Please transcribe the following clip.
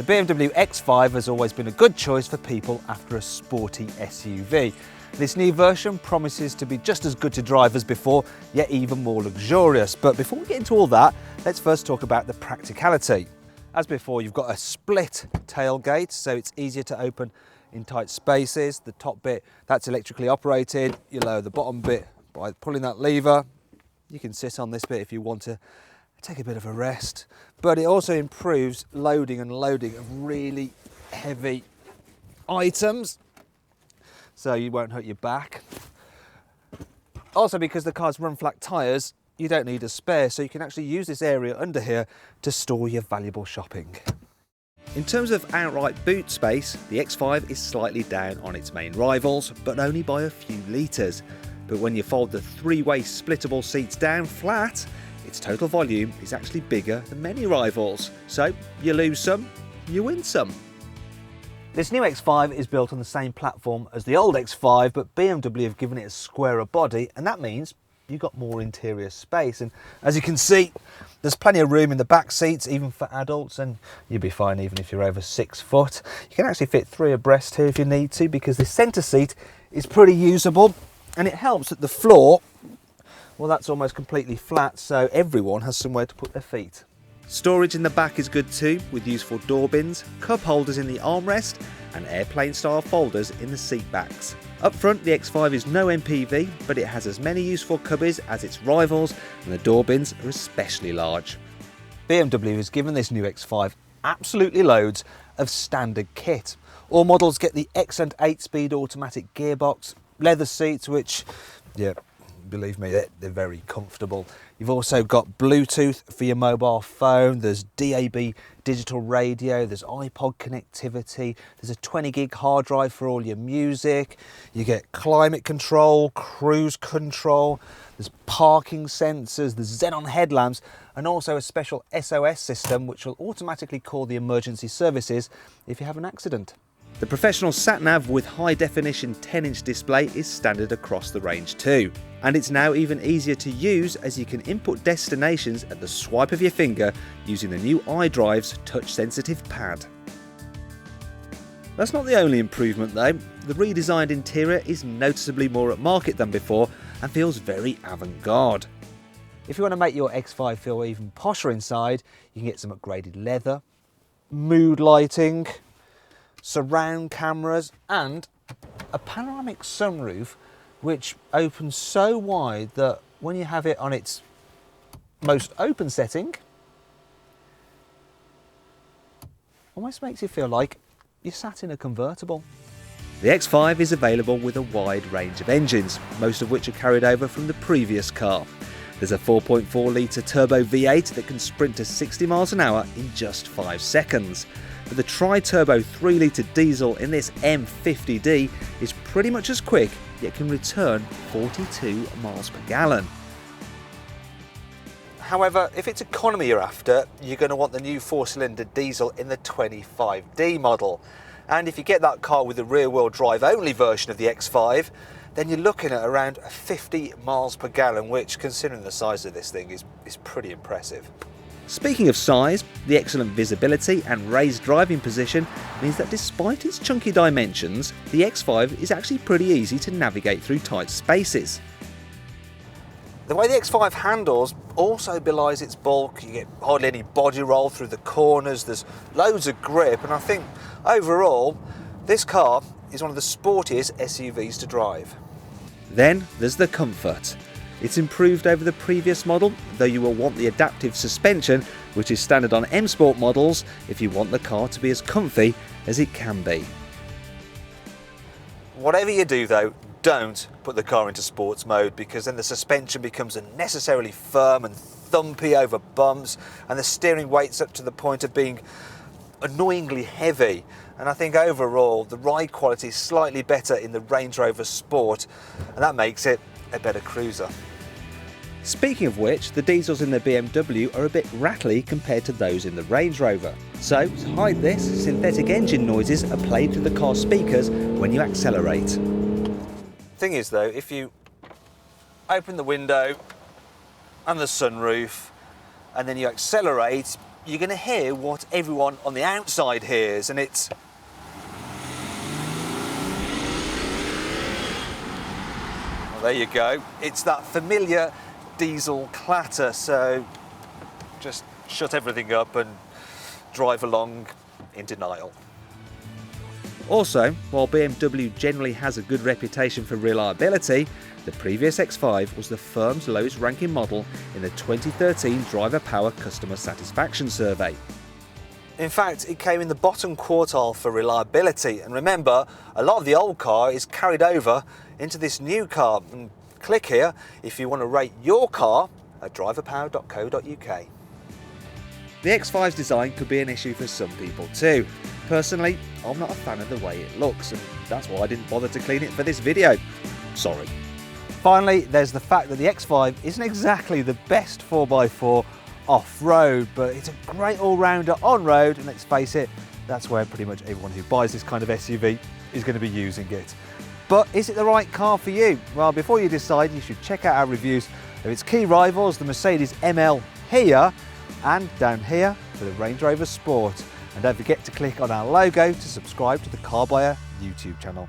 The BMW X5 has always been a good choice for people after a sporty SUV. This new version promises to be just as good to drive as before, yet even more luxurious. But before we get into all that, let's first talk about the practicality. As before, you've got a split tailgate, so it's easier to open in tight spaces. The top bit, that's electrically operated. You lower the bottom bit by pulling that lever. You can sit on this bit if you want to take a bit of a rest. But it also improves loading and unloading of really heavy items, so you won't hurt your back. Also, because the car's run flat tyres, you don't need a spare, so you can actually use this area under here to store your valuable shopping. In terms of outright boot space, the X5 is slightly down on its main rivals, but only by a few litres. But when you fold the three-way splittable seats down flat, its total volume is actually bigger than many rivals. So you lose some, you win some. This new X5 is built on the same platform as the old X5, but BMW have given it a squarer body, and that means you've got more interior space. And as you can see, there's plenty of room in the back seats, even for adults, and you'll be fine even if you're over 6 foot. You can actually fit 3 abreast here if you need to, because the centre seat is pretty usable, and it helps that the floor, well, that's almost completely flat, so everyone has somewhere to put their feet. Storage in the back is good too, with useful door bins, cup holders in the armrest, and airplane-style folders in the seat backs. Up front, the X5 is no MPV, but it has as many useful cubbies as its rivals, and the door bins are especially large. BMW has given this new X5 absolutely loads of standard kit. All models get the excellent 8-speed automatic gearbox, leather seats, which, yeah, believe me, they're very comfortable. You've also got Bluetooth for your mobile phone, there's DAB digital radio, there's iPod connectivity, there's a 20 gig hard drive for all your music, you get climate control, cruise control, there's parking sensors, there's xenon headlamps, and also a special SOS system which will automatically call the emergency services if you have an accident. The professional sat-nav with high-definition 10-inch display is standard across the range too. And it's now even easier to use, as you can input destinations at the swipe of your finger using the new iDrive's touch-sensitive pad. That's not the only improvement though. The redesigned interior is noticeably more upmarket than before and feels very avant-garde. If you want to make your X5 feel even posher inside, you can get some upgraded leather, mood lighting, surround cameras, and a panoramic sunroof which opens so wide that when you have it on its most open setting, almost makes you feel like you're sat in a convertible. The X5 is available with a wide range of engines, most of which are carried over from the previous car. There's a 4.4 litre turbo V8 that can sprint to 60 miles an hour in just 5 seconds. But the tri-turbo 3 litre diesel in this M50D is pretty much as quick, yet can return 42 miles per gallon. However, if it's economy you're after, you're going to want the new 4-cylinder diesel in the 25D model. And if you get that car with the rear-wheel drive only version of the X5, then you're looking at around 50 miles per gallon, which, considering the size of this thing, is pretty impressive. Speaking of size, the excellent visibility and raised driving position means that despite its chunky dimensions, the X5 is actually pretty easy to navigate through tight spaces. The way the X5 handles also belies its bulk. You get hardly any body roll through the corners, there's loads of grip, and I think overall this car is one of the sportiest SUVs to drive. Then there's the comfort. It's improved over the previous model, though you will want the adaptive suspension, which is standard on M Sport models, if you want the car to be as comfy as it can be. Whatever you do though, don't put the car into sports mode, because then the suspension becomes unnecessarily firm and thumpy over bumps, and the steering weight's up to the point of being annoyingly heavy. And I think overall the ride quality is slightly better in the Range Rover Sport, and that makes it a better cruiser. Speaking of which, the diesels in the BMW are a bit rattly compared to those in the Range Rover. So, to hide this, synthetic engine noises are played through the car's speakers when you accelerate. Thing is though, if you open the window and the sunroof and then you accelerate, you're going to hear what everyone on the outside hears, and it's... Well, there you go. It's that familiar diesel clatter, so just shut everything up and drive along in denial. Also, while BMW generally has a good reputation for reliability, the previous X5 was the firm's lowest ranking model in the 2013 Driver Power Customer Satisfaction Survey. In fact, it came in the bottom quartile for reliability, and remember, a lot of the old car is carried over into this new car. And click here if you want to rate your car at driverpower.co.uk. The X5's design could be an issue for some people too. Personally, I'm not a fan of the way it looks, and that's why I didn't bother to clean it for this video. Sorry. Finally, there's the fact that the X5 isn't exactly the best 4x4 off-road, but it's a great all-rounder on-road, and let's face it, that's where pretty much everyone who buys this kind of SUV is going to be using it. But is it the right car for you? Well, before you decide, you should check out our reviews of its key rivals, the Mercedes ML here, and down here for the Range Rover Sport. And don't forget to click on our logo to subscribe to the Carbuyer YouTube channel.